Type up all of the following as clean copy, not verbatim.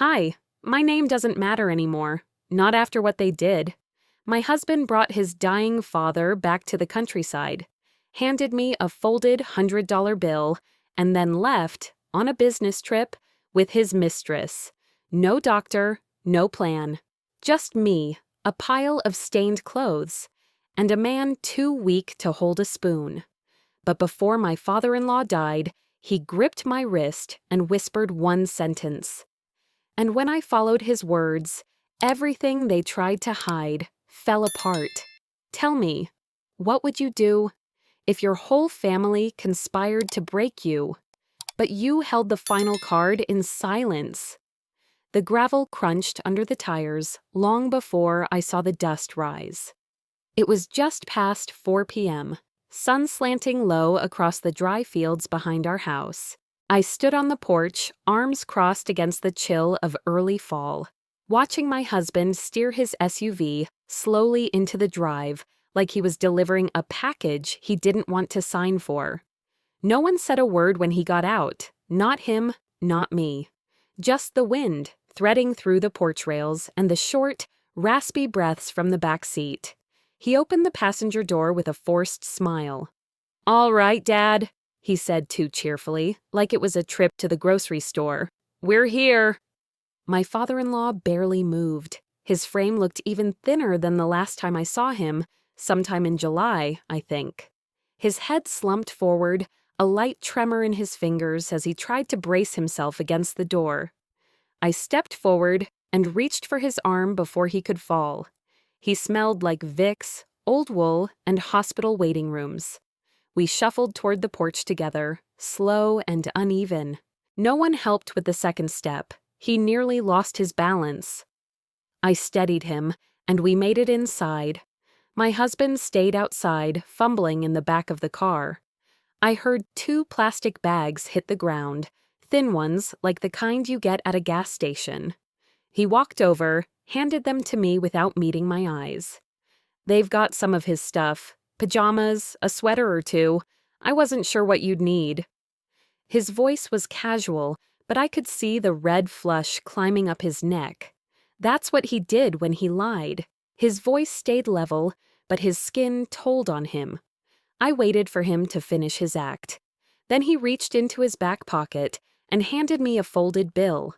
Hi, my name doesn't matter anymore, not after what they did. My husband brought his dying father back to the countryside, handed me a folded $100 bill, and then left, on a business trip, with his mistress. No doctor, no plan. Just me, a pile of stained clothes, and a man too weak to hold a spoon. But before my father-in-law died, he gripped my wrist and whispered one sentence. And when I followed his words, everything they tried to hide fell apart. Tell me, what would you do if your whole family conspired to break you, but you held the final card in silence? The gravel crunched under the tires long before I saw the dust rise. It was just past 4 p.m., sun slanting low across the dry fields behind our house. I stood on the porch, arms crossed against the chill of early fall, watching my husband steer his SUV slowly into the drive like he was delivering a package he didn't want to sign for. No one said a word when he got out, not him, not me. Just the wind threading through the porch rails and the short, raspy breaths from the back seat. He opened the passenger door with a forced smile. "All right, Dad," he said too cheerfully, like it was a trip to the grocery store. "We're here." My father-in-law barely moved. His frame looked even thinner than the last time I saw him, sometime in July, I think. His head slumped forward, a light tremor in his fingers as he tried to brace himself against the door. I stepped forward and reached for his arm before he could fall. He smelled like Vicks, old wool, and hospital waiting rooms. We shuffled toward the porch together, slow and uneven. No one helped with the second step. He nearly lost his balance. I steadied him, and we made it inside. My husband stayed outside, fumbling in the back of the car. I heard 2 plastic bags hit the ground, thin ones like the kind you get at a gas station. He walked over, handed them to me without meeting my eyes. "They've got some of his stuff. Pajamas, a sweater or two. I wasn't sure what you'd need." His voice was casual, but I could see the red flush climbing up his neck. That's what he did when he lied. His voice stayed level, but his skin told on him. I waited for him to finish his act. Then he reached into his back pocket and handed me a folded bill.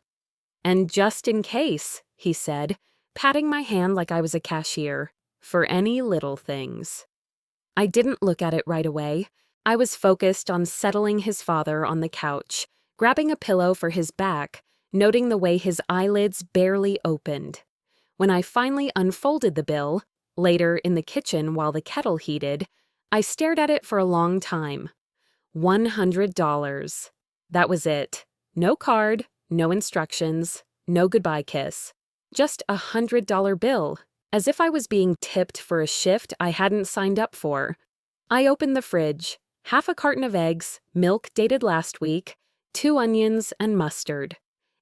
"And just in case," he said, patting my hand like I was a cashier, "for any little things." I didn't look at it right away. I was focused on settling his father on the couch, grabbing a pillow for his back, noting the way his eyelids barely opened. When I finally unfolded the bill, later in the kitchen while the kettle heated, I stared at it for a long time. $100. That was it. No card, no instructions, no goodbye kiss. Just a $100 bill, as if I was being tipped for a shift I hadn't signed up for. I opened the fridge. Half a carton of eggs, milk dated last week, 2 onions, and mustard.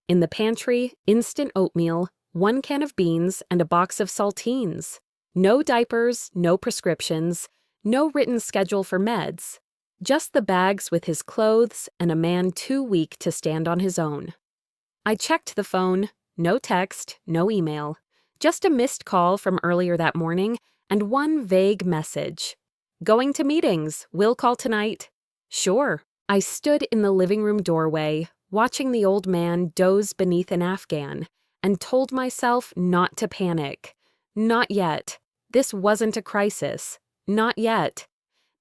In the pantry, instant oatmeal, 1 can of beans, and a box of saltines. No diapers, no prescriptions, no written schedule for meds. Just the bags with his clothes and a man too weak to stand on his own. I checked the phone. No text, no email. Just a missed call from earlier that morning and one vague message. "Going to meetings. We'll call tonight." Sure. I stood in the living room doorway, watching the old man doze beneath an Afghan, and told myself not to panic. Not yet. This wasn't a crisis. Not yet.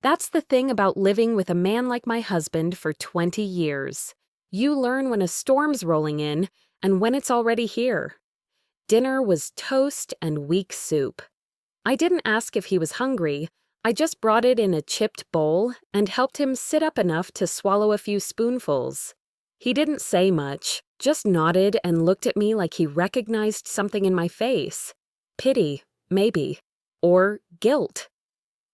That's the thing about living with a man like my husband for 20 years. You learn when a storm's rolling in and when it's already here. Dinner was toast and weak soup. I didn't ask if he was hungry. I just brought it in a chipped bowl and helped him sit up enough to swallow a few spoonfuls. He didn't say much, just nodded and looked at me like he recognized something in my face. Pity, maybe. Or guilt.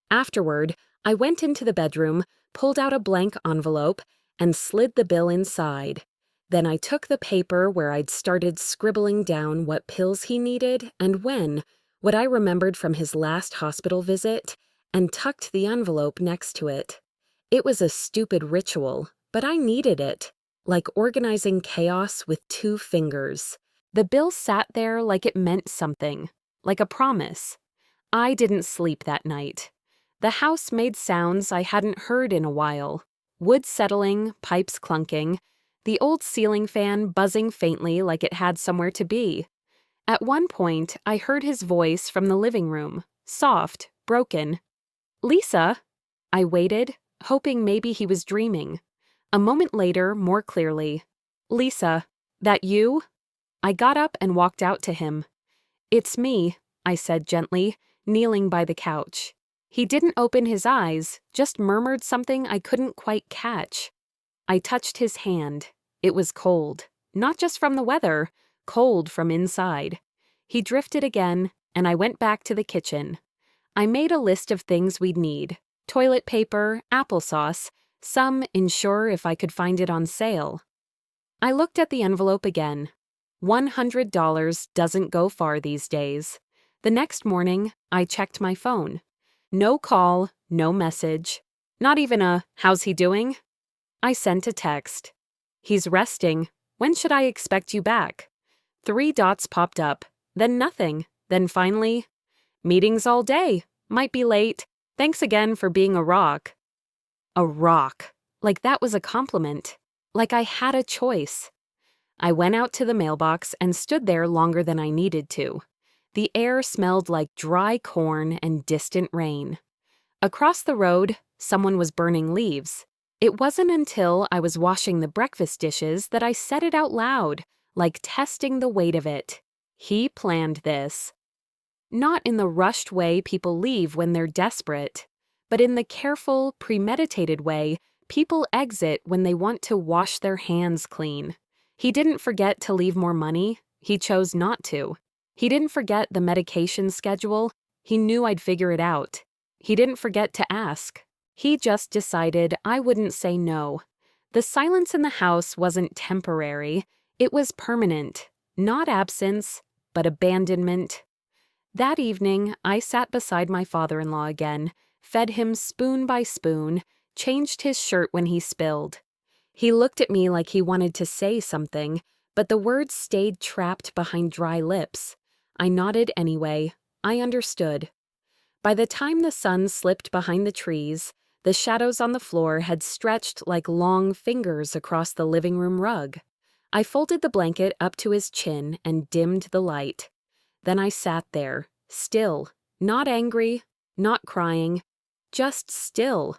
Afterward, I went into the bedroom, pulled out a blank envelope, and slid the bill inside. Then I took the paper where I'd started scribbling down what pills he needed and when, what I remembered from his last hospital visit, and tucked the envelope next to it. It was a stupid ritual, but I needed it, like organizing chaos with 2 fingers. The bill sat there like it meant something, like a promise. I didn't sleep that night. The house made sounds I hadn't heard in a while. Wood settling, pipes clunking, the old ceiling fan buzzing faintly like it had somewhere to be. At one point, I heard his voice from the living room, soft, broken. "Lisa?" I waited, hoping maybe he was dreaming. A moment later, more clearly. "Lisa, that you?" I got up and walked out to him. "It's me," I said gently, kneeling by the couch. He didn't open his eyes, just murmured something I couldn't quite catch. I touched his hand. It was cold, not just from the weather, cold from inside. He drifted again, and I went back to the kitchen. I made a list of things we'd need: toilet paper, applesauce, some ensure if I could find it on sale. I looked at the envelope again. $100 doesn't go far these days. The next morning, I checked my phone. No call, no message. Not even a "how's he doing?" I sent a text. "He's resting. When should I expect you back?" 3 dots popped up, then nothing, then finally, "Meetings all day. Might be late. Thanks again for being a rock." A rock. Like that was a compliment. Like I had a choice. I went out to the mailbox and stood there longer than I needed to. The air smelled like dry corn and distant rain. Across the road, someone was burning leaves. It wasn't until I was washing the breakfast dishes that I said it out loud, like testing the weight of it. He planned this. Not in the rushed way people leave when they're desperate, but in the careful, premeditated way people exit when they want to wash their hands clean. He didn't forget to leave more money. He chose not to. He didn't forget the medication schedule. He knew I'd figure it out. He didn't forget to ask. He just decided I wouldn't say no. The silence in the house wasn't temporary. It was permanent. Not absence, but abandonment. That evening, I sat beside my father-in-law again, fed him spoon by spoon, changed his shirt when he spilled. He looked at me like he wanted to say something, but the words stayed trapped behind dry lips. I nodded anyway. I understood. By the time the sun slipped behind the trees, the shadows on the floor had stretched like long fingers across the living room rug. I folded the blanket up to his chin and dimmed the light. Then I sat there, still, not angry, not crying, just still,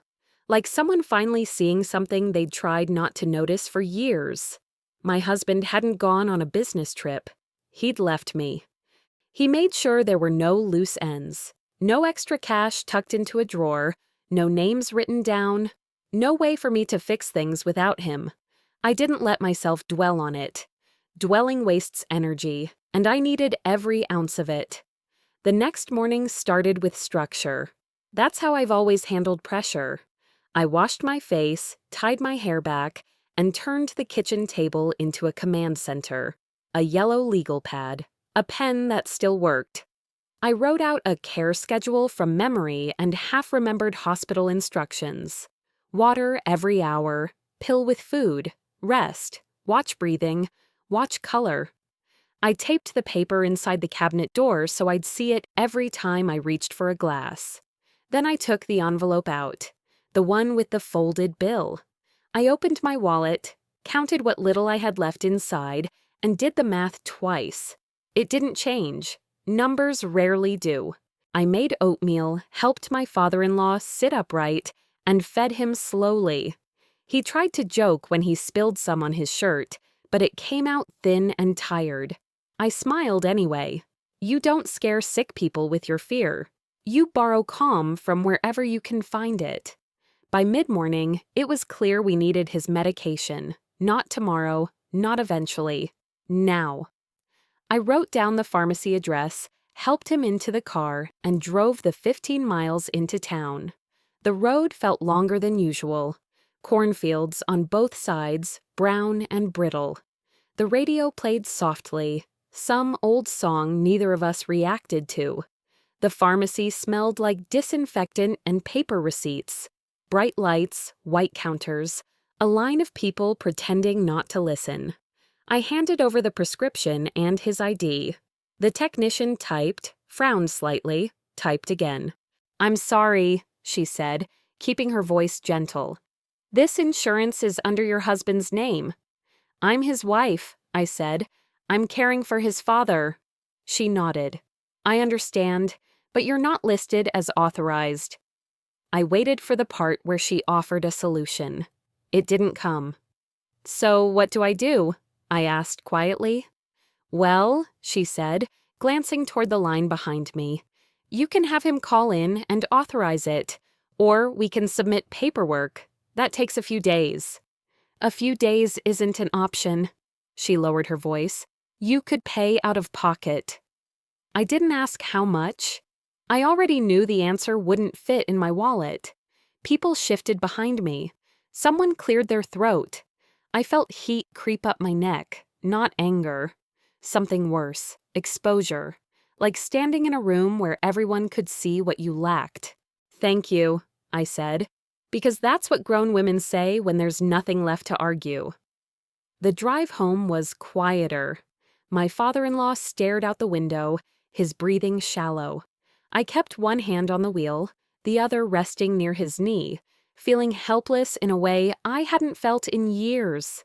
like someone finally seeing something they'd tried not to notice for years. My husband hadn't gone on a business trip. He'd left me. He made sure there were no loose ends, no extra cash tucked into a drawer, no names written down, no way for me to fix things without him. I didn't let myself dwell on it. Dwelling wastes energy, and I needed every ounce of it. The next morning started with structure. That's how I've always handled pressure. I washed my face, tied my hair back, and turned the kitchen table into a command center. A yellow legal pad, a pen that still worked. I wrote out a care schedule from memory and half-remembered hospital instructions. Water every hour, pill with food, rest, watch breathing, watch color. I taped the paper inside the cabinet door so I'd see it every time I reached for a glass. Then I took the envelope out, the one with the folded bill. I opened my wallet, counted what little I had left inside, and did the math twice. It didn't change. Numbers rarely do. I made oatmeal, helped my father-in-law sit upright, and fed him slowly. He tried to joke when he spilled some on his shirt, but it came out thin and tired. I smiled anyway. You don't scare sick people with your fear. You borrow calm from wherever you can find it. By mid-morning, it was clear we needed his medication. Not tomorrow, not eventually. Now. I wrote down the pharmacy address, helped him into the car, and drove the 15 miles into town. The road felt longer than usual. Cornfields on both sides, brown and brittle. The radio played softly, some old song neither of us reacted to. The pharmacy smelled like disinfectant and paper receipts. Bright lights, white counters, a line of people pretending not to listen. I handed over the prescription and his ID. The technician typed, frowned slightly, typed again. "I'm sorry," she said, keeping her voice gentle. "This insurance is under your husband's name." "I'm his wife," I said. "I'm caring for his father." She nodded. "I understand, but you're not listed as authorized." I waited for the part where she offered a solution. It didn't come. "So what do I do?" I asked quietly. "Well," she said, glancing toward the line behind me, "you can have him call in and authorize it, or we can submit paperwork. That takes a few days." "A few days isn't an option." She lowered her voice. "You could pay out of pocket." I didn't ask how much. I already knew the answer wouldn't fit in my wallet. People shifted behind me. Someone cleared their throat. I felt heat creep up my neck, not anger. Something worse, exposure, like standing in a room where everyone could see what you lacked. "Thank you," I said, because that's what grown women say when there's nothing left to argue. The drive home was quieter. My father-in-law stared out the window, his breathing shallow. I kept one hand on the wheel, the other resting near his knee, feeling helpless in a way I hadn't felt in years.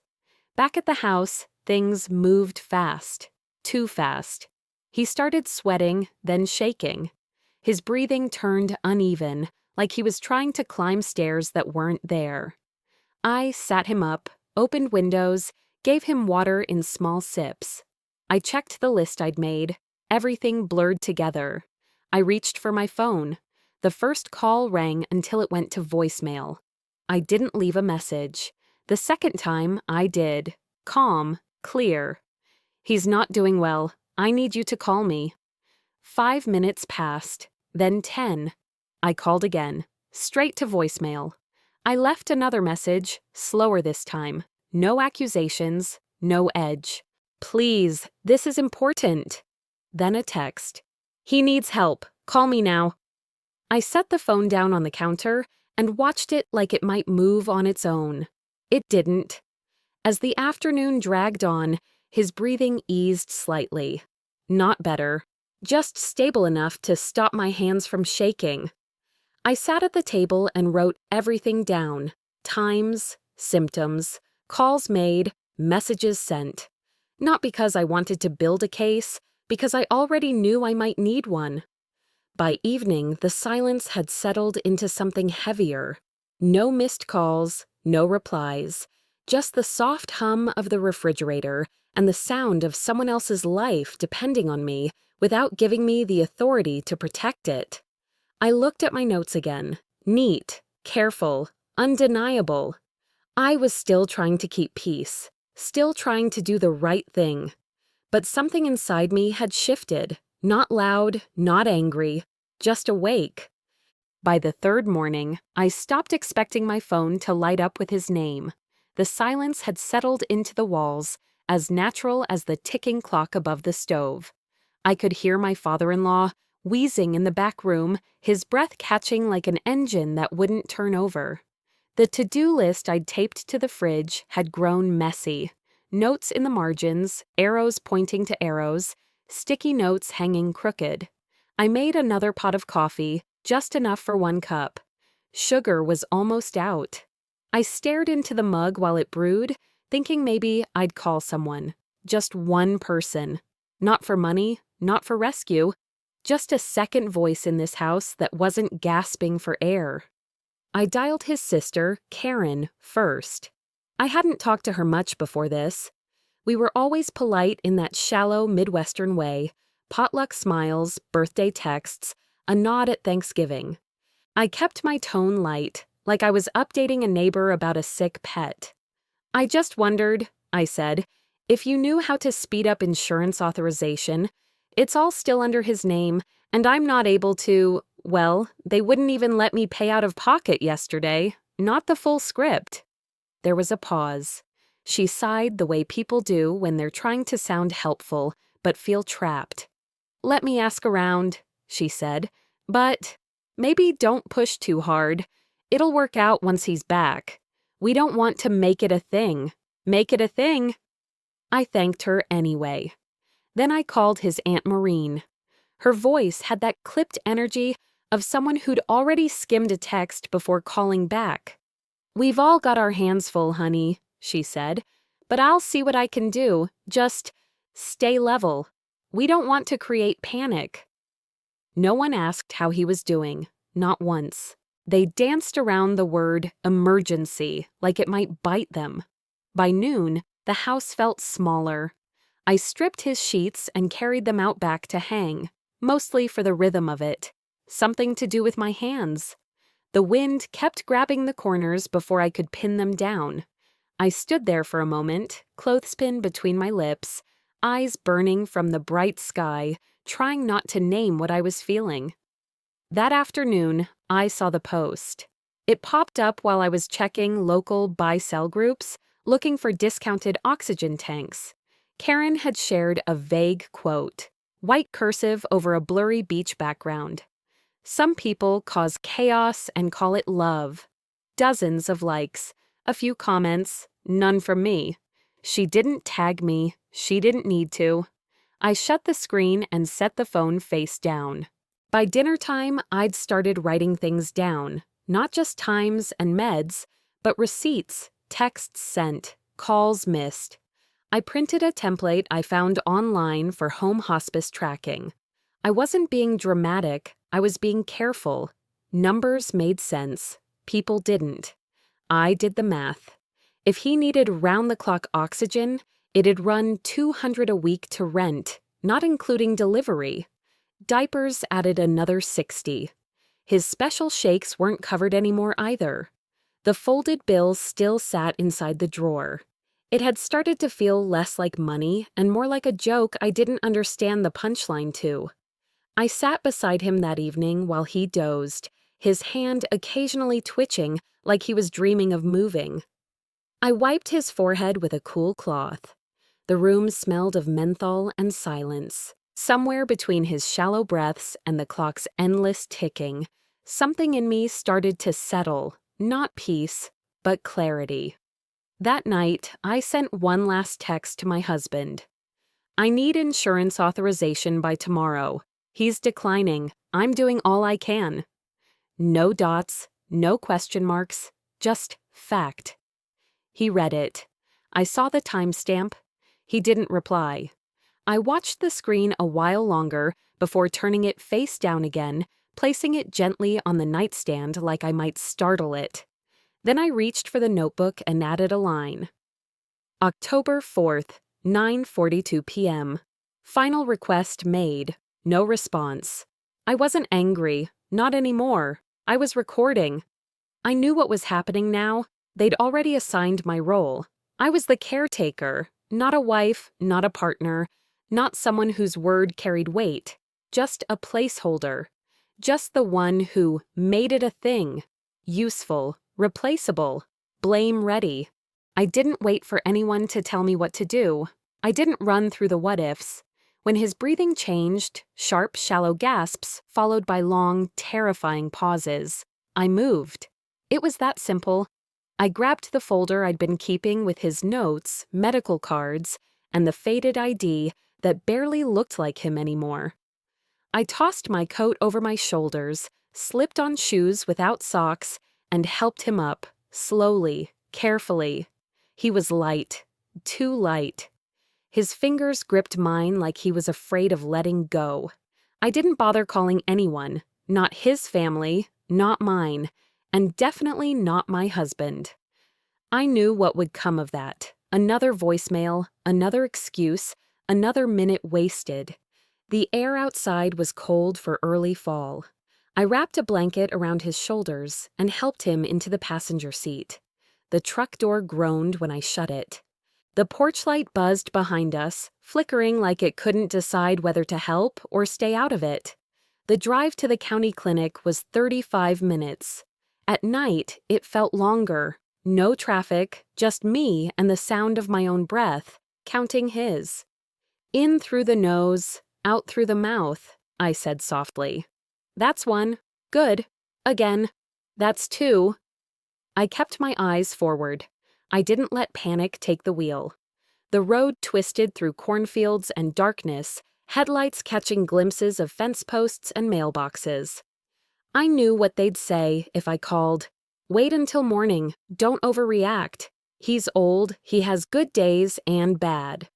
Back at the house, things moved fast. Too fast. He started sweating, then shaking. His breathing turned uneven, like he was trying to climb stairs that weren't there. I sat him up, opened windows, gave him water in small sips. I checked the list I'd made. Everything blurred together. I reached for my phone. The first call rang until it went to voicemail. I didn't leave a message. The second time, I did. Calm, clear. "He's not doing well. I need you to call me." 5 minutes passed, then 10. I called again, straight to voicemail. I left another message, slower this time. No accusations, no edge. "Please, this is important." Then a text. "He needs help. Call me now." I set the phone down on the counter and watched it like it might move on its own. It didn't. As the afternoon dragged on, his breathing eased slightly. Not better, just stable enough to stop my hands from shaking. I sat at the table and wrote everything down. Times, symptoms, calls made, messages sent. Not because I wanted to build a case, because I already knew I might need one. By evening, the silence had settled into something heavier. No missed calls, no replies, just the soft hum of the refrigerator and the sound of someone else's life depending on me without giving me the authority to protect it. I looked at my notes again. Neat, careful, undeniable. I was still trying to keep peace, still trying to do the right thing. But something inside me had shifted. Not loud, not angry, just awake. By the third morning, I stopped expecting my phone to light up with his name. The silence had settled into the walls, as natural as the ticking clock above the stove. I could hear my father-in-law wheezing in the back room, his breath catching like an engine that wouldn't turn over. The to-do list I'd taped to the fridge had grown messy. Notes in the margins, arrows pointing to arrows, sticky notes hanging crooked. I made another pot of coffee, just enough for 1 cup. Sugar was almost out. I stared into the mug while it brewed, thinking maybe I'd call someone. Just one person. Not for money, not for rescue. Just a second voice in this house that wasn't gasping for air. I dialed his sister, Karen, first. I hadn't talked to her much before this. We were always polite in that shallow Midwestern way, potluck smiles, birthday texts, a nod at Thanksgiving. I kept my tone light, like I was updating a neighbor about a sick pet. "I just wondered," I said, "if you knew how to speed up insurance authorization. It's all still under his name, and I'm not able to, well, they wouldn't even let me pay out of pocket yesterday, not the full script." There was a pause. She sighed the way people do when they're trying to sound helpful, but feel trapped. "Let me ask around," she said, "but maybe don't push too hard. It'll work out once he's back. We don't want to make it a thing. Make it a thing." I thanked her anyway. Then I called his Aunt Maureen. Her voice had that clipped energy of someone who'd already skimmed a text before calling back. "We've all got our hands full, honey," she said, "but I'll see what I can do. Just stay level. We don't want to create panic." No one asked how he was doing, not once. They danced around the word emergency like it might bite them. By noon, the house felt smaller. I stripped his sheets and carried them out back to hang, mostly for the rhythm of it. Something to do with my hands. The wind kept grabbing the corners before I could pin them down. I stood there for a moment, clothespin between my lips, eyes burning from the bright sky, trying not to name what I was feeling. That afternoon, I saw the post. It popped up while I was checking local buy-sell groups, looking for discounted oxygen tanks. Karen had shared a vague quote, white cursive over a blurry beach background. "Some people cause chaos and call it love." Dozens of likes, a few comments, none from me. She didn't tag me, she didn't need to. I shut the screen and set the phone face down. By dinner time, I'd started writing things down, not just times and meds, but receipts, texts sent, calls missed. I printed a template I found online for home hospice tracking. I wasn't being dramatic, I was being careful. Numbers made sense, people didn't. I did the math. If he needed round-the-clock oxygen, it'd run $200 a week to rent, not including delivery. Diapers added another $60. His special shakes weren't covered anymore either. The folded bill still sat inside the drawer. It had started to feel less like money and more like a joke I didn't understand the punchline to. I sat beside him that evening while he dozed, his hand occasionally twitching like he was dreaming of moving. I wiped his forehead with a cool cloth. The room smelled of menthol and silence. Somewhere between his shallow breaths and the clock's endless ticking, something in me started to settle, not peace, but clarity. That night, I sent one last text to my husband. "I need insurance authorization by tomorrow. He's declining. I'm doing all I can." No dots, no question marks, just fact. He read it. I saw the timestamp. He didn't reply. I watched the screen a while longer before turning it face down again, placing it gently on the nightstand like I might startle it. Then I reached for the notebook and added a line. October 4th, 9:42 p.m. Final request made. No response. I wasn't angry. Not anymore. I was recording. I knew what was happening now. They'd already assigned my role. I was the caretaker, not a wife, not a partner, not someone whose word carried weight, just a placeholder, just the one who made it a thing, useful, replaceable, blame-ready. I didn't wait for anyone to tell me what to do. I didn't run through the what-ifs. When his breathing changed, sharp, shallow gasps followed by long, terrifying pauses, I moved. It was that simple. I grabbed the folder I'd been keeping with his notes, medical cards, and the faded ID that barely looked like him anymore. I tossed my coat over my shoulders, slipped on shoes without socks, and helped him up, slowly, carefully. He was light, too light. His fingers gripped mine like he was afraid of letting go. I didn't bother calling anyone, not his family, not mine, and definitely not my husband. I knew what would come of that. Another voicemail, another excuse, another minute wasted. The air outside was cold for early fall. I wrapped a blanket around his shoulders and helped him into the passenger seat. The truck door groaned when I shut it. The porch light buzzed behind us, flickering like it couldn't decide whether to help or stay out of it. The drive to the county clinic was 35 minutes. At night, it felt longer. No traffic, just me and the sound of my own breath, counting his. "In through the nose, out through the mouth," I said softly. "That's one. Good. Again. That's two." I kept my eyes forward. I didn't let panic take the wheel. The road twisted through cornfields and darkness, headlights catching glimpses of fence posts and mailboxes. I knew what they'd say if I called. Wait until morning, don't overreact. He's old, he has good days and bad.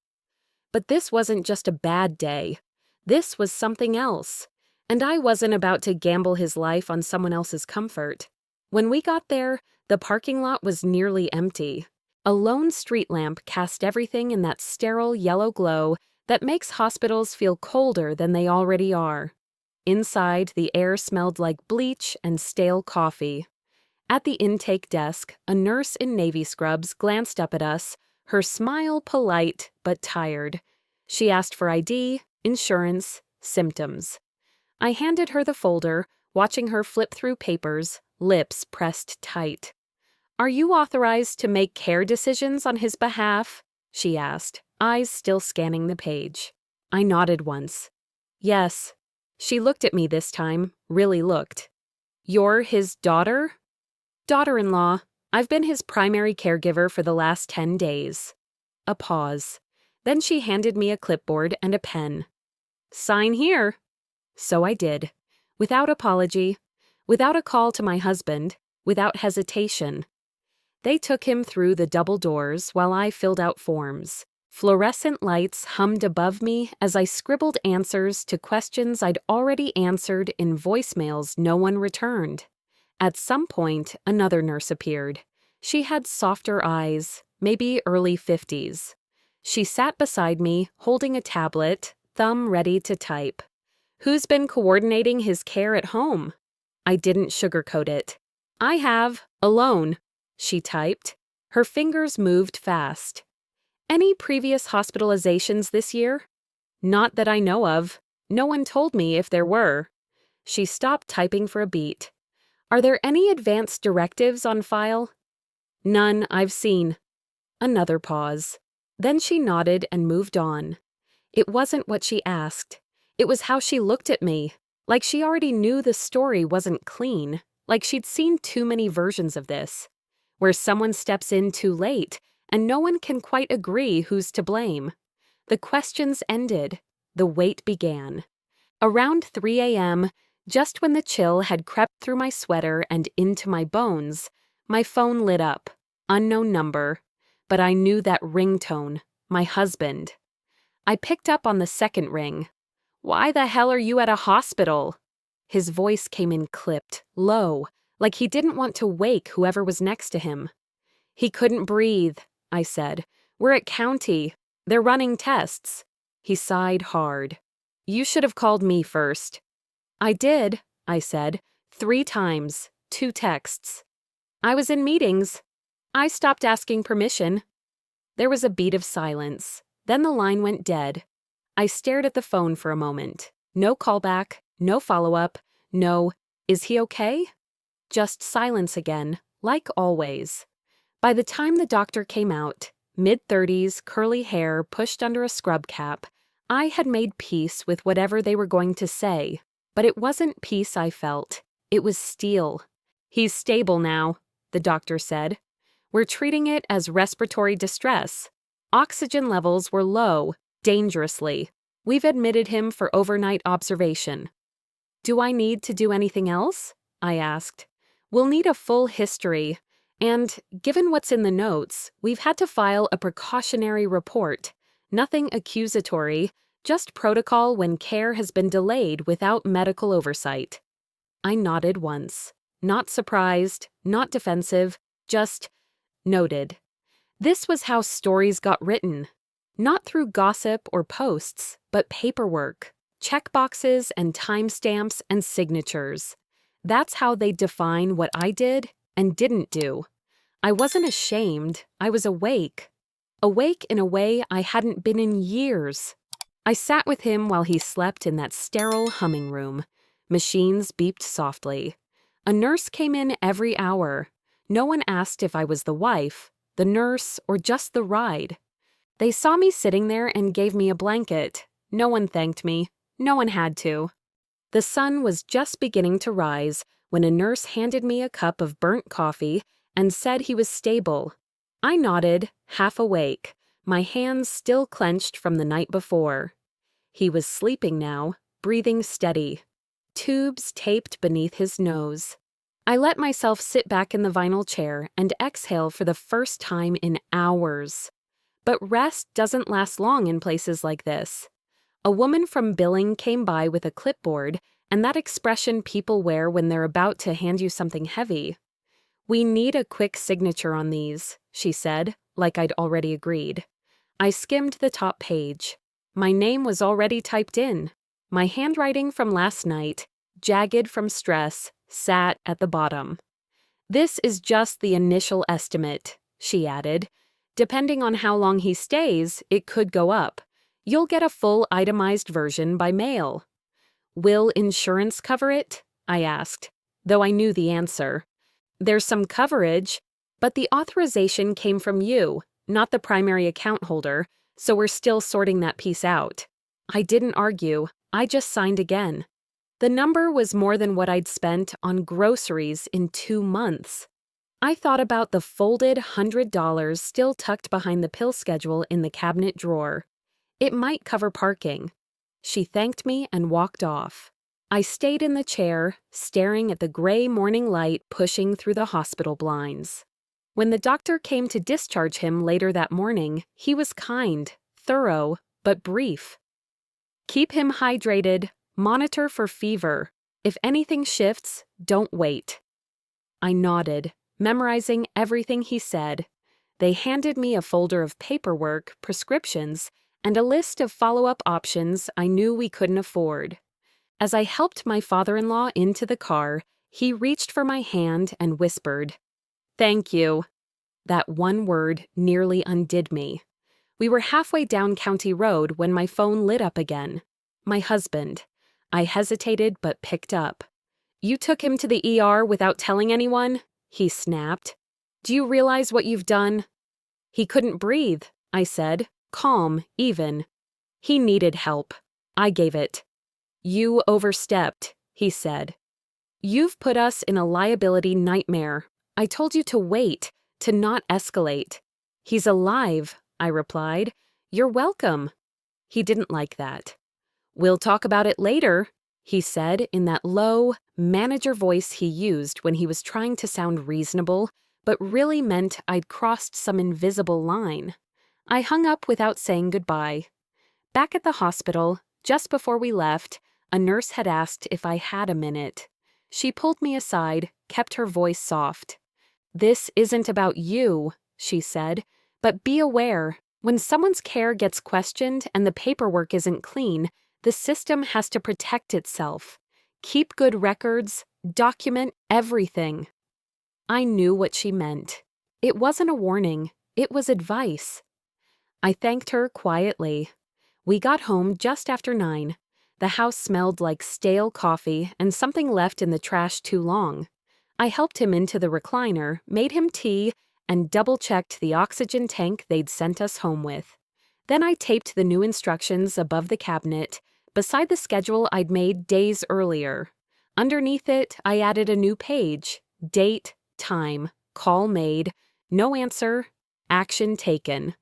But this wasn't just a bad day. This was something else. And I wasn't about to gamble his life on someone else's comfort. When we got there, the parking lot was nearly empty. A lone street lamp cast everything in that sterile yellow glow that makes hospitals feel colder than they already are. Inside, the air smelled like bleach and stale coffee. At the intake desk, a nurse in navy scrubs glanced up at us, her smile polite but tired. She asked for ID, insurance, symptoms. I handed her the folder, watching her flip through papers, lips pressed tight. "Are you authorized to make care decisions on his behalf?" she asked, eyes still scanning the page. I nodded once. "Yes." She looked at me this time, really looked. "You're his daughter?" "Daughter-in-law. I've been his primary caregiver for the last 10 days. A pause. Then she handed me a clipboard and a pen. "Sign here." So I did, without apology, without a call to my husband, without hesitation. They took him through the double doors while I filled out forms. Fluorescent lights hummed above me as I scribbled answers to questions I'd already answered in voicemails no one returned. At some point, another nurse appeared. She had softer eyes, maybe early 50s. She sat beside me, holding a tablet, thumb ready to type. "Who's been coordinating his care at home?" I didn't sugarcoat it. "I have, alone," she typed. Her fingers moved fast. "Any previous hospitalizations this year?" "Not that I know of. No one told me if there were." She stopped typing for a beat. "Are there any advance directives on file?" "None I've seen." Another pause. Then she nodded and moved on. It wasn't what she asked. It was how she looked at me, like she already knew the story wasn't clean, like she'd seen too many versions of this, where someone steps in too late and no one can quite agree who's to blame. The questions ended. The wait began. Around 3 a.m., just when the chill had crept through my sweater and into my bones, my phone lit up. Unknown number. But I knew that ringtone. My husband. I picked up on the second ring. "Why the hell are you at a hospital?" His voice came in clipped, low, like he didn't want to wake whoever was next to him. "He couldn't breathe," I said. "We're at county. They're running tests." He sighed hard. "You should have called me first." "I did," I said, 3 times, 2 texts. "I was in meetings. I stopped asking permission." There was a beat of silence. Then the line went dead. I stared at the phone for a moment. No callback, no follow-up, no, "Is he okay?" Just silence again, like always. By the time the doctor came out, mid-30s, curly hair pushed under a scrub cap, I had made peace with whatever they were going to say. But it wasn't peace I felt. It was steel. "He's stable now," the doctor said. "We're treating it as respiratory distress. Oxygen levels were low, dangerously. We've admitted him for overnight observation." "Do I need to do anything else?" I asked. "We'll need a full history, and, given what's in the notes, we've had to file a precautionary report. Nothing accusatory, just protocol when care has been delayed without medical oversight." I nodded once. Not surprised, not defensive, just noted. This was how stories got written. Not through gossip or posts, but paperwork, checkboxes and timestamps and signatures. That's how they define what I did and didn't do. I wasn't ashamed, I was awake. Awake in a way I hadn't been in years. I sat with him while he slept in that sterile humming room. Machines beeped softly. A nurse came in every hour. No one asked if I was the wife, the nurse, or just the ride. They saw me sitting there and gave me a blanket. No one thanked me. No one had to. The sun was just beginning to rise when a nurse handed me a cup of burnt coffee and said he was stable. I nodded, half awake, my hands still clenched from the night before. He was sleeping now, breathing steady. Tubes taped beneath his nose. I let myself sit back in the vinyl chair and exhale for the first time in hours. But rest doesn't last long in places like this. A woman from billing came by with a clipboard and that expression people wear when they're about to hand you something heavy. "We need a quick signature on these," she said, like I'd already agreed. I skimmed the top page. My name was already typed in. My handwriting from last night, jagged from stress, sat at the bottom. "This is just the initial estimate," she added. "Depending on how long he stays, it could go up. You'll get a full itemized version by mail." "Will insurance cover it?" I asked, though I knew the answer. "There's some coverage, but the authorization came from you, not the primary account holder, so we're still sorting that piece out." I didn't argue. I just signed again. The number was more than what I'd spent on groceries in 2 months. I thought about the folded $100 still tucked behind the pill schedule in the cabinet drawer. It might cover parking. She thanked me and walked off. I stayed in the chair, staring at the gray morning light pushing through the hospital blinds. When the doctor came to discharge him later that morning, he was kind, thorough, but brief. "Keep him hydrated, monitor for fever. If anything shifts, don't wait." I nodded, memorizing everything he said. They handed me a folder of paperwork, prescriptions, and a list of follow-up options I knew we couldn't afford. As I helped my father-in-law into the car, he reached for my hand and whispered, "Thank you." That one word nearly undid me. We were halfway down County Road when my phone lit up again. My husband. I hesitated but picked up. "You took him to the ER without telling anyone?" he snapped. "Do you realize what you've done?" "He couldn't breathe," I said, calm, even. "He needed help. I gave it." "You overstepped," he said. "You've put us in a liability nightmare. I told you to wait, to not escalate." "He's alive," I replied. "You're welcome." He didn't like that. "We'll talk about it later," he said in that low, manager voice he used when he was trying to sound reasonable, but really meant I'd crossed some invisible line. I hung up without saying goodbye. Back at the hospital, just before we left, a nurse had asked if I had a minute. She pulled me aside, kept her voice soft. "This isn't about you," she said, "but be aware, when someone's care gets questioned and the paperwork isn't clean, the system has to protect itself. Keep good records, document everything." I knew what she meant. It wasn't a warning, it was advice. I thanked her quietly. We got home just after 9. The house smelled like stale coffee and something left in the trash too long. I helped him into the recliner, made him tea, and double-checked the oxygen tank they'd sent us home with. Then I taped the new instructions above the cabinet, beside the schedule I'd made days earlier. Underneath it, I added a new page: date, time, call made, no answer, action taken.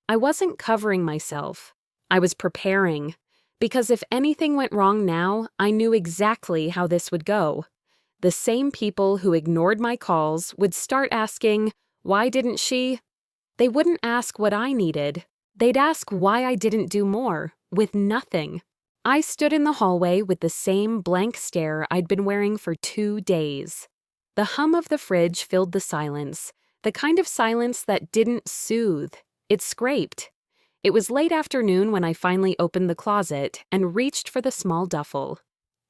I wasn't covering myself. I was preparing. Because if anything went wrong now, I knew exactly how this would go. The same people who ignored my calls would start asking, "Why didn't she?" They wouldn't ask what I needed. They'd ask why I didn't do more, with nothing. I stood in the hallway with the same blank stare I'd been wearing for 2 days. The hum of the fridge filled the silence, the kind of silence that didn't soothe. It scraped. It was late afternoon when I finally opened the closet and reached for the small duffel.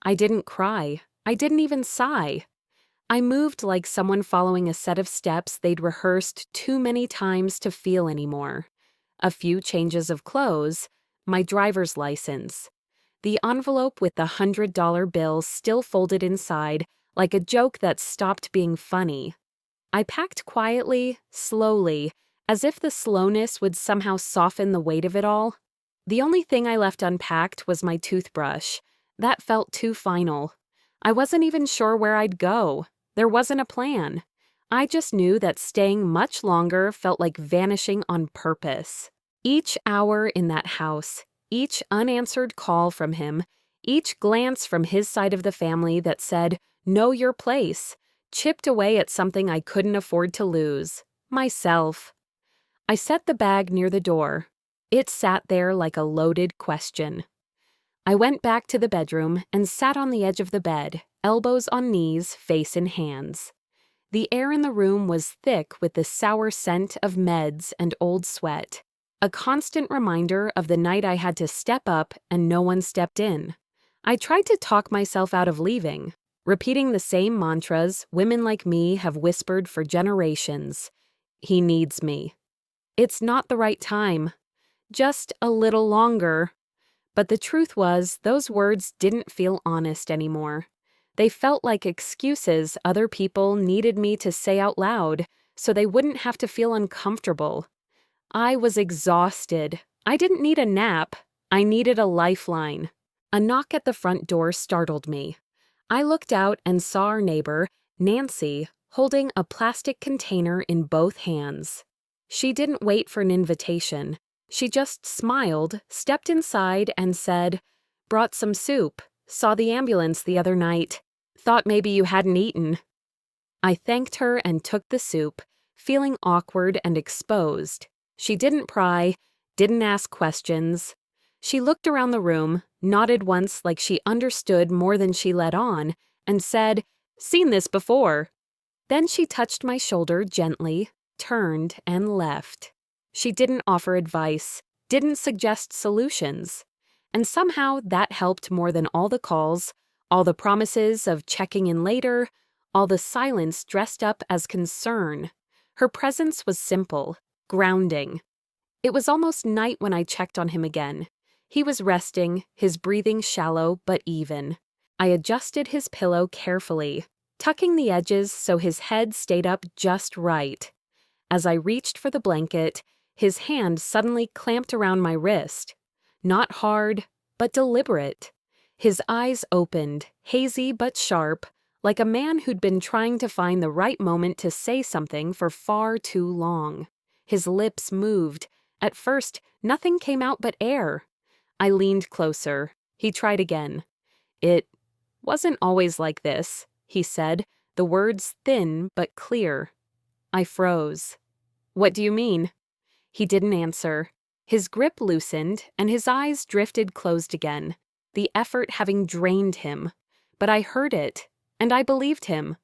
I didn't cry. I didn't even sigh. I moved like someone following a set of steps they'd rehearsed too many times to feel anymore. A few changes of clothes, my driver's license. The envelope with the $100 bill still folded inside, like a joke that stopped being funny. I packed quietly, slowly, as if the slowness would somehow soften the weight of it all. The only thing I left unpacked was my toothbrush. That felt too final. I wasn't even sure where I'd go. There wasn't a plan. I just knew that staying much longer felt like vanishing on purpose. Each hour in that house, each unanswered call from him, each glance from his side of the family that said, "Know your place," chipped away at something I couldn't afford to lose: myself. I set the bag near the door. It sat there like a loaded question. I went back to the bedroom and sat on the edge of the bed, elbows on knees, face in hands. The air in the room was thick with the sour scent of meds and old sweat, a constant reminder of the night I had to step up and no one stepped in. I tried to talk myself out of leaving, repeating the same mantras women like me have whispered for generations. He needs me. It's not the right time. Just a little longer. But the truth was, those words didn't feel honest anymore. They felt like excuses other people needed me to say out loud so they wouldn't have to feel uncomfortable. I was exhausted. I didn't need a nap. I needed a lifeline. A knock at the front door startled me. I looked out and saw our neighbor, Nancy, holding a plastic container in both hands. She didn't wait for an invitation. She just smiled, stepped inside, and said, "Brought some soup. Saw the ambulance the other night. Thought maybe you hadn't eaten." I thanked her and took the soup, feeling awkward and exposed. She didn't pry, didn't ask questions. She looked around the room, nodded once like she understood more than she let on, and said, "Seen this before." Then she touched my shoulder gently, turned, and left. She didn't offer advice, didn't suggest solutions. And somehow that helped more than all the calls, all the promises of checking in later, all the silence dressed up as concern. Her presence was simple, grounding. It was almost night when I checked on him again. He was resting, his breathing shallow but even. I adjusted his pillow carefully, tucking the edges so his head stayed up just right. As I reached for the blanket, his hand suddenly clamped around my wrist. Not hard, but deliberate. His eyes opened, hazy but sharp, like a man who'd been trying to find the right moment to say something for far too long. His lips moved. At first, nothing came out but air. I leaned closer. He tried again. "It wasn't always like this," he said, the words thin but clear. I froze. "What do you mean?" He didn't answer. His grip loosened, and his eyes drifted closed again, the effort having drained him. But I heard it, and I believed him.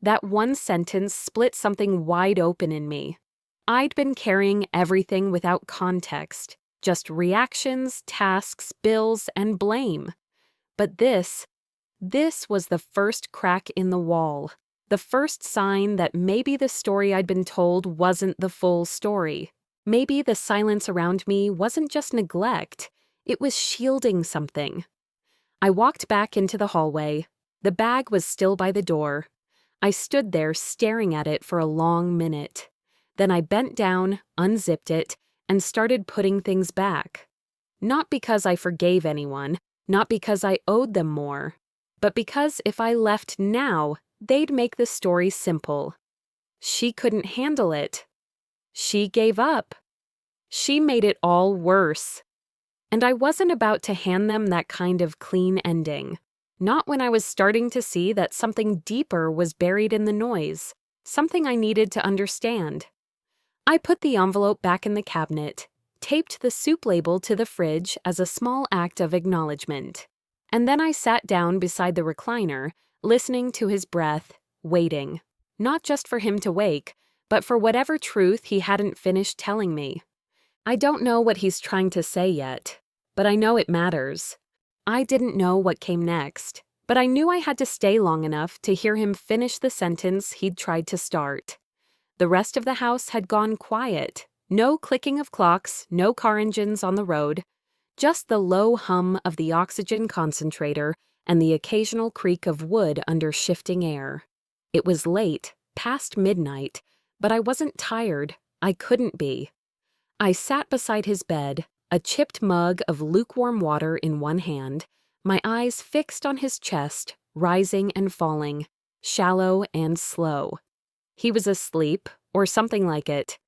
That one sentence split something wide open in me. I'd been carrying everything without context, just reactions, tasks, bills, and blame. But this was the first crack in the wall, the first sign that maybe the story I'd been told wasn't the full story. Maybe the silence around me wasn't just neglect, it was shielding something. I walked back into the hallway. The bag was still by the door. I stood there staring at it for a long minute. Then I bent down, unzipped it, and started putting things back. Not because I forgave anyone, not because I owed them more, but because if I left now, they'd make the story simple. She couldn't handle it. She gave up. She made it all worse. And I wasn't about to hand them that kind of clean ending. Not when I was starting to see that something deeper was buried in the noise, something I needed to understand. I put the envelope back in the cabinet, taped the soup label to the fridge as a small act of acknowledgement. And then I sat down beside the recliner, listening to his breath, waiting. Not just for him to wake, but for whatever truth he hadn't finished telling me. I don't know what he's trying to say yet, but I know it matters. I didn't know what came next, but I knew I had to stay long enough to hear him finish the sentence he'd tried to start. The rest of the house had gone quiet. No clicking of clocks, no car engines on the road, just the low hum of the oxygen concentrator and the occasional creak of wood under shifting air. It was late, past midnight, but I wasn't tired. I couldn't be. I sat beside his bed, a chipped mug of lukewarm water in one hand, my eyes fixed on his chest, rising and falling, shallow and slow. He was asleep, or something like it.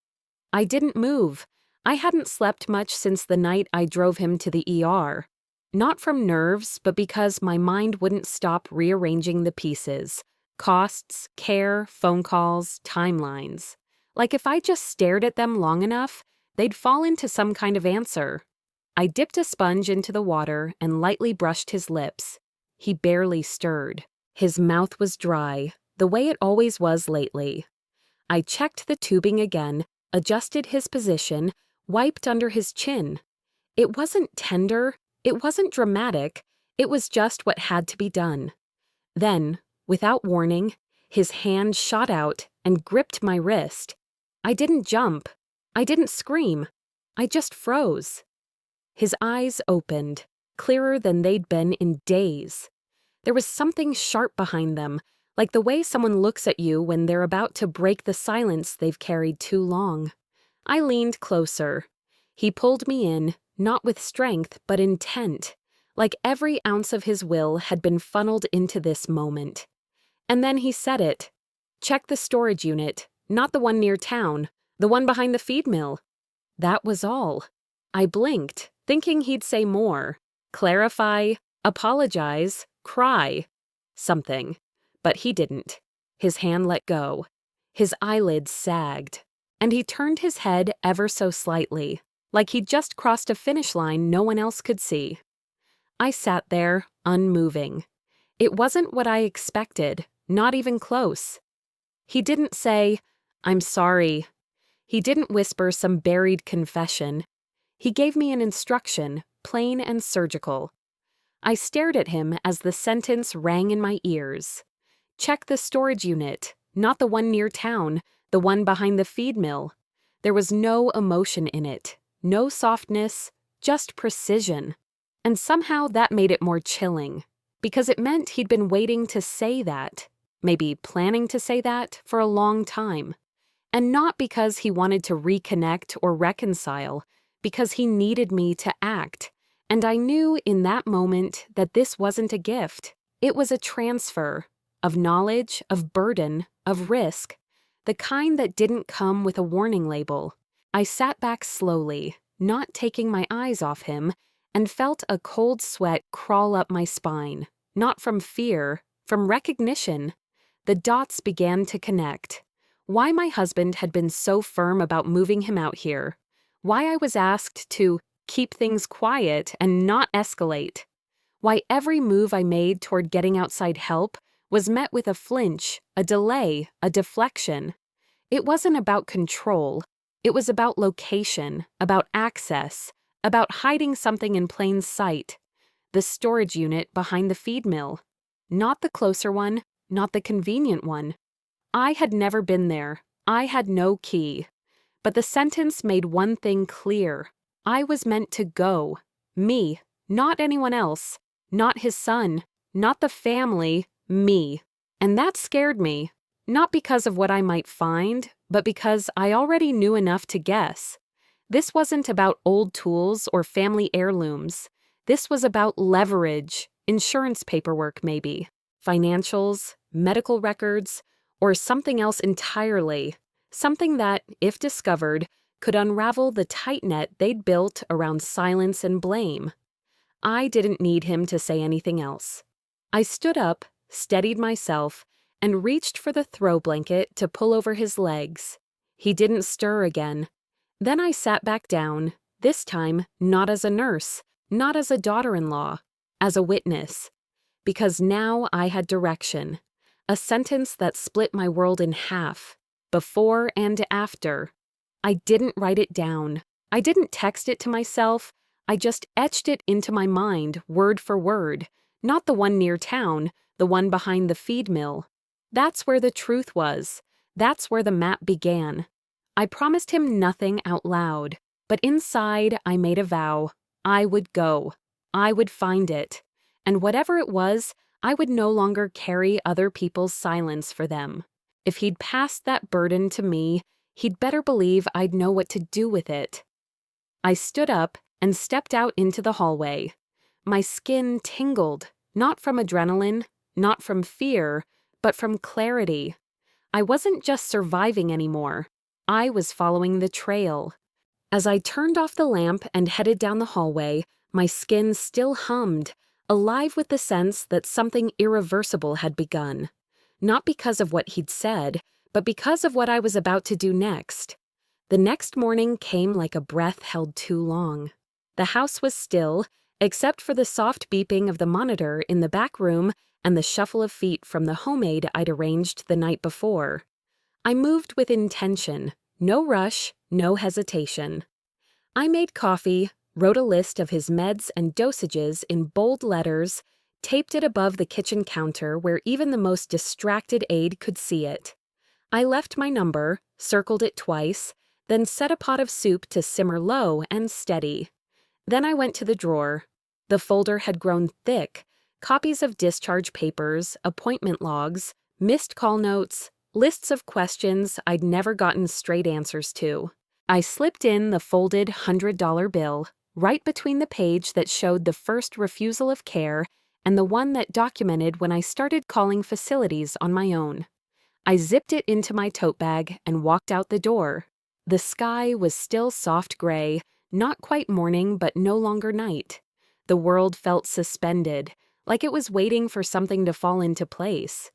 I didn't move. I hadn't slept much since the night I drove him to the ER. Not from nerves, but because my mind wouldn't stop rearranging the pieces. Costs, care, phone calls, timelines. Like if I just stared at them long enough, they'd fall into some kind of answer. I dipped a sponge into the water and lightly brushed his lips. He barely stirred. His mouth was dry, the way it always was lately. I checked the tubing again, adjusted his position, wiped under his chin. It wasn't tender, it wasn't dramatic, it was just what had to be done. Then, without warning, his hand shot out and gripped my wrist. I didn't jump. I didn't scream. I just froze. His eyes opened, clearer than they'd been in days. There was something sharp behind them, like the way someone looks at you when they're about to break the silence they've carried too long. I leaned closer. He pulled me in, not with strength, but intent, like every ounce of his will had been funneled into this moment. And then he said it. Check the storage unit, not the one near town, the one behind the feed mill. That was all. I blinked, thinking he'd say more. Clarify, apologize, cry. Something. But he didn't. His hand let go. His eyelids sagged. And he turned his head ever so slightly, like he'd just crossed a finish line no one else could see. I sat there, unmoving. It wasn't what I expected, not even close. He didn't say, "I'm sorry." He didn't whisper some buried confession. He gave me an instruction, plain and surgical. I stared at him as the sentence rang in my ears. Check the storage unit, not the one near town, the one behind the feed mill. There was no emotion in it, no softness, just precision. And somehow that made it more chilling, because it meant he'd been waiting to say that, maybe planning to say that, for a long time. And not because he wanted to reconnect or reconcile, because he needed me to act. And I knew in that moment that this wasn't a gift. It was a transfer of knowledge, of burden, of risk, the kind that didn't come with a warning label. I sat back slowly, not taking my eyes off him, and felt a cold sweat crawl up my spine, not from fear, from recognition. The dots began to connect. Why my husband had been so firm about moving him out here. Why I was asked to keep things quiet and not escalate. Why every move I made toward getting outside help was met with a flinch, a delay, a deflection. It wasn't about control. It was about location, about access, about hiding something in plain sight. The storage unit behind the feed mill. Not the closer one, not the convenient one. I had never been there. I had no key. But the sentence made one thing clear. I was meant to go. Me, not anyone else. Not his son. Not the family. Me. And that scared me. Not because of what I might find, but because I already knew enough to guess. This wasn't about old tools or family heirlooms. This was about leverage, insurance paperwork maybe, financials, medical records, or something else entirely. Something that, if discovered, could unravel the tight net they'd built around silence and blame. I didn't need him to say anything else. I stood up, steadied myself, and reached for the throw blanket to pull over his legs. He didn't stir again. Then I sat back down, this time not as a nurse, not as a daughter-in-law, as a witness. Because now I had direction. A sentence that split my world in half, before and after. I didn't write it down. I didn't text it to myself. I just etched it into my mind, word for word. Not the one near town, the one behind the feed mill. That's where the truth was. That's where the map began. I promised him nothing out loud, but inside I made a vow. I would go. I would find it. And whatever it was, I would no longer carry other people's silence for them. If he'd passed that burden to me, he'd better believe I'd know what to do with it. I stood up and stepped out into the hallway. My skin tingled, not from adrenaline, not from fear, but from clarity. I wasn't just surviving anymore. I was following the trail. As I turned off the lamp and headed down the hallway, my skin still hummed, alive with the sense that something irreversible had begun. Not because of what he'd said, but because of what I was about to do next. The next morning came like a breath held too long. The house was still, except for the soft beeping of the monitor in the back room and the shuffle of feet from the homemade I'd arranged the night before. I moved with intention, no rush, no hesitation. I made coffee, wrote a list of his meds and dosages in bold letters, taped it above the kitchen counter where even the most distracted aide could see it. I left my number, circled it twice, then set a pot of soup to simmer low and steady. Then I went to the drawer. The folder had grown thick, copies of discharge papers, appointment logs, missed call notes, lists of questions I'd never gotten straight answers to. I slipped in the folded $100 bill, right between the page that showed the first refusal of care and the one that documented when I started calling facilities on my own. I zipped it into my tote bag and walked out the door. The sky was still soft gray, not quite morning but no longer night. The world felt suspended, like it was waiting for something to fall into place.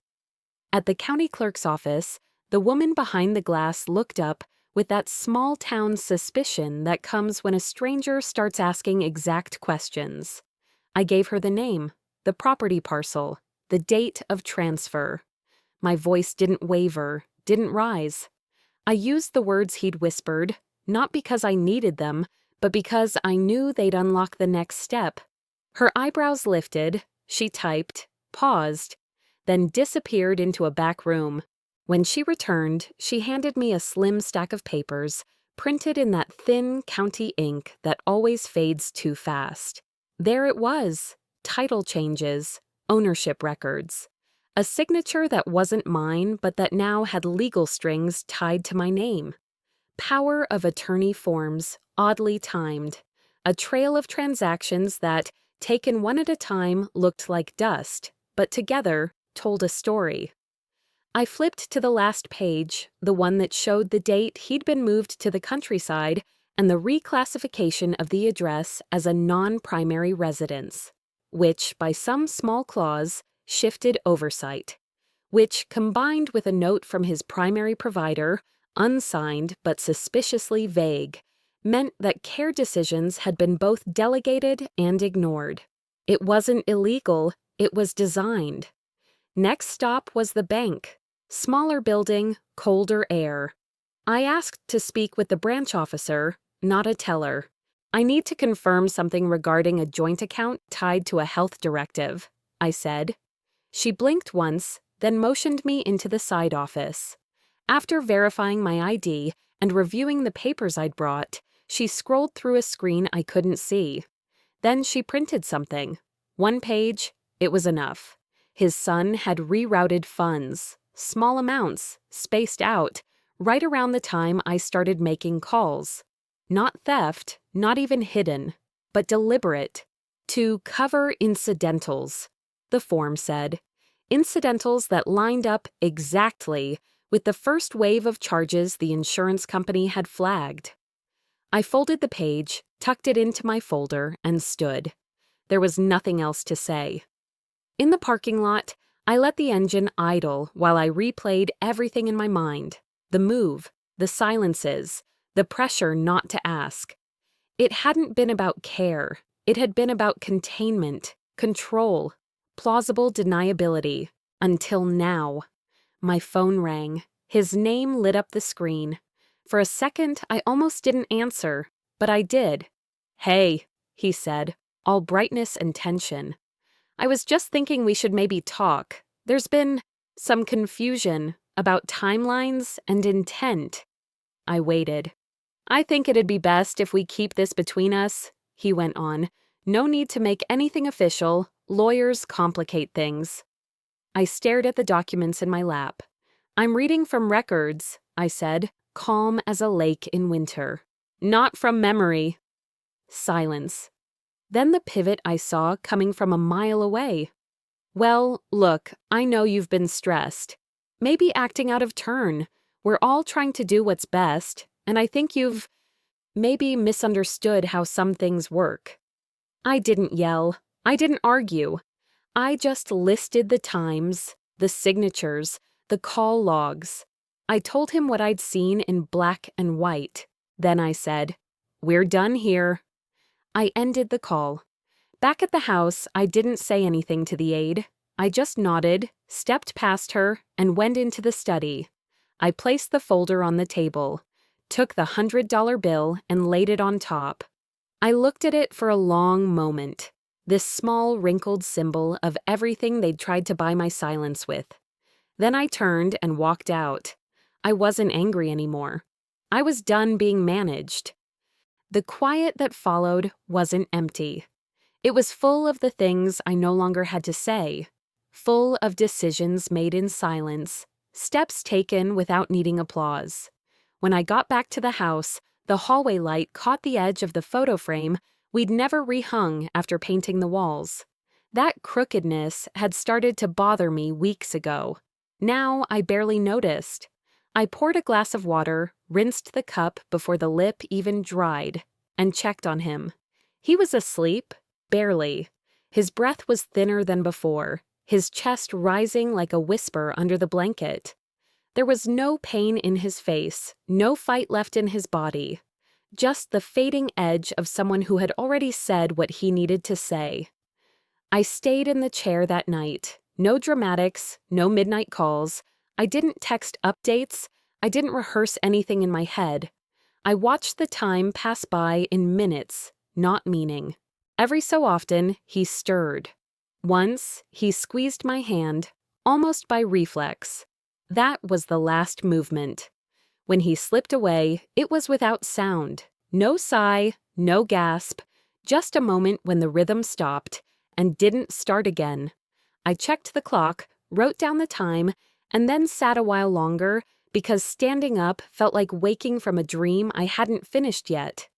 At the county clerk's office, the woman behind the glass looked up with that small-town suspicion that comes when a stranger starts asking exact questions. I gave her the name, the property parcel, the date of transfer. My voice didn't waver, didn't rise. I used the words he'd whispered, not because I needed them, but because I knew they'd unlock the next step. Her eyebrows lifted, she typed, paused, then disappeared into a back room. When she returned, she handed me a slim stack of papers, printed in that thin county ink that always fades too fast. There it was, title changes, ownership records. A signature that wasn't mine but that now had legal strings tied to my name. Power of attorney forms, oddly timed. A trail of transactions that, taken one at a time, looked like dust, but together told a story. I flipped to the last page, the one that showed the date he'd been moved to the countryside and the reclassification of the address as a non-primary residence, which, by some small clause, shifted oversight, which, combined with a note from his primary provider, unsigned but suspiciously vague, meant that care decisions had been both delegated and ignored. It wasn't illegal, it was designed. Next stop was the bank. Smaller building, colder air. I asked to speak with the branch officer, not a teller. I need to confirm something regarding a joint account tied to a health directive, I said. She blinked once, then motioned me into the side office. After verifying my ID and reviewing the papers I'd brought, she scrolled through a screen I couldn't see. Then she printed something. One page, it was enough. His son had rerouted funds, small amounts, spaced out, right around the time I started making calls. Not theft, not even hidden, but deliberate. To cover incidentals, the form said. Incidentals that lined up exactly with the first wave of charges the insurance company had flagged. I folded the page, tucked it into my folder, and stood. There was nothing else to say. In the parking lot, I let the engine idle while I replayed everything in my mind. The move, the silences, the pressure not to ask. It hadn't been about care. It had been about containment, control, plausible deniability. Until now. My phone rang. His name lit up the screen. For a second, I almost didn't answer, but I did. "Hey," he said, all brightness and tension. "I was just thinking we should maybe talk. There's been some confusion about timelines and intent." I waited. "I think it'd be best if we keep this between us," he went on. "No need to make anything official. Lawyers complicate things." I stared at the documents in my lap. "I'm reading from records," I said, calm as a lake in winter. "Not from memory." Silence. Then the pivot I saw coming from a mile away. "Well, look, I know you've been stressed. Maybe acting out of turn. We're all trying to do what's best, and I think you've maybe misunderstood how some things work. I didn't yell. I didn't argue. I just listed the times, the signatures, the call logs. I told him what I'd seen in black and white. Then I said, "We're done here." I ended the call. Back at the house, I didn't say anything to the aide. I just nodded, stepped past her, and went into the study. I placed the folder on the table, took the $100 bill and laid it on top. I looked at it for a long moment, this small wrinkled symbol of everything they'd tried to buy my silence with. Then I turned and walked out. I wasn't angry anymore. I was done being managed. The quiet that followed wasn't empty. It was full of the things I no longer had to say, full of decisions made in silence, steps taken without needing applause. When I got back to the house, the hallway light caught the edge of the photo frame we'd never rehung after painting the walls. That crookedness had started to bother me weeks ago. Now I barely noticed. I poured a glass of water, rinsed the cup before the lip even dried, and checked on him. He was asleep, barely. His breath was thinner than before, his chest rising like a whisper under the blanket. There was no pain in his face, no fight left in his body. Just the fading edge of someone who had already said what he needed to say. I stayed in the chair that night. No dramatics, no midnight calls. I didn't text updates. I didn't rehearse anything in my head. I watched the time pass by in minutes, not meaning. Every so often, he stirred. Once, he squeezed my hand, almost by reflex. That was the last movement. When he slipped away, it was without sound. No sigh, no gasp, just a moment when the rhythm stopped and didn't start again. I checked the clock, wrote down the time, and then sat a while longer because standing up felt like waking from a dream I hadn't finished yet.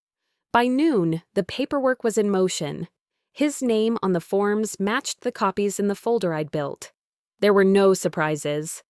By noon, the paperwork was in motion. His name on the forms matched the copies in the folder I'd built. There were no surprises.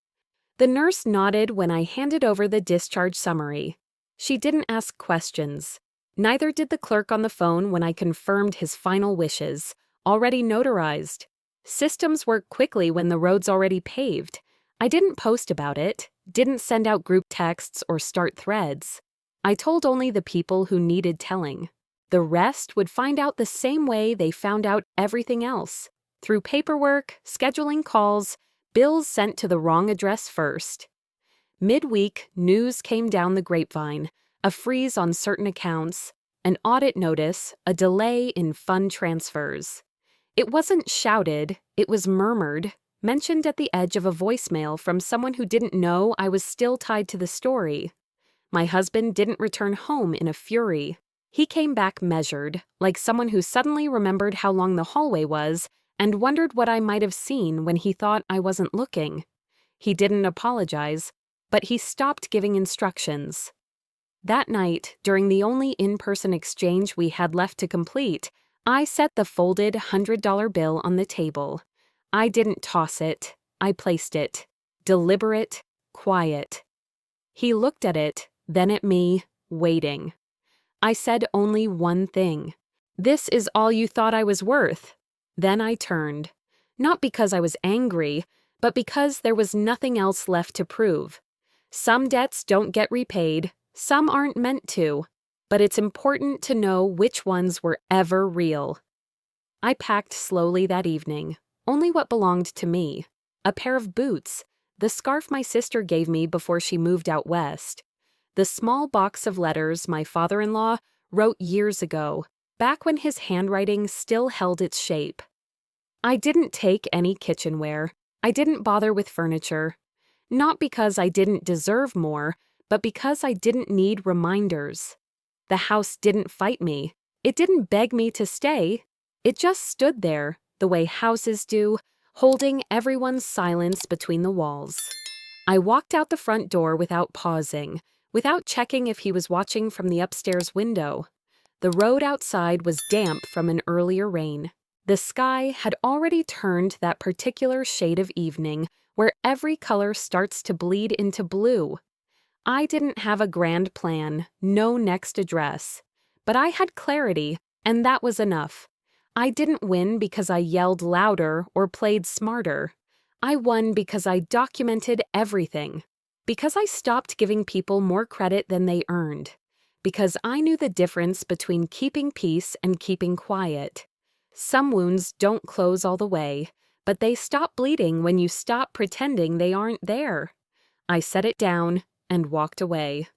The nurse nodded when I handed over the discharge summary. She didn't ask questions. Neither did the clerk on the phone when I confirmed his final wishes, already notarized. Systems work quickly when the road's already paved. I didn't post about it, didn't send out group texts or start threads. I told only the people who needed telling. The rest would find out the same way they found out everything else, through paperwork, scheduling calls, bills sent to the wrong address first. Midweek, news came down the grapevine, a freeze on certain accounts, an audit notice, a delay in fund transfers. It wasn't shouted, it was murmured, mentioned at the edge of a voicemail from someone who didn't know I was still tied to the story. My husband didn't return home in a fury. He came back measured, like someone who suddenly remembered how long the hallway was and wondered what I might have seen when he thought I wasn't looking. He didn't apologize, but he stopped giving instructions. That night, during the only in-person exchange we had left to complete, I set the folded $100 bill on the table. I didn't toss it. I placed it. Deliberate, quiet. He looked at it, then at me, waiting. I said only one thing. "This is all you thought I was worth." Then I turned. Not because I was angry, but because there was nothing else left to prove. Some debts don't get repaid, some aren't meant to, but it's important to know which ones were ever real. I packed slowly that evening, only what belonged to me. A pair of boots, the scarf my sister gave me before she moved out west. The small box of letters my father-in-law wrote years ago, back when his handwriting still held its shape. I didn't take any kitchenware. I didn't bother with furniture. Not because I didn't deserve more, but because I didn't need reminders. The house didn't fight me. It didn't beg me to stay. It just stood there, the way houses do, holding everyone's silence between the walls. I walked out the front door without pausing, without checking if he was watching from the upstairs window. The road outside was damp from an earlier rain. The sky had already turned that particular shade of evening where every color starts to bleed into blue. I didn't have a grand plan, no next address. But I had clarity, and that was enough. I didn't win because I yelled louder or played smarter. I won because I documented everything. Because I stopped giving people more credit than they earned. Because I knew the difference between keeping peace and keeping quiet. Some wounds don't close all the way, but they stop bleeding when you stop pretending they aren't there. I set it down and walked away.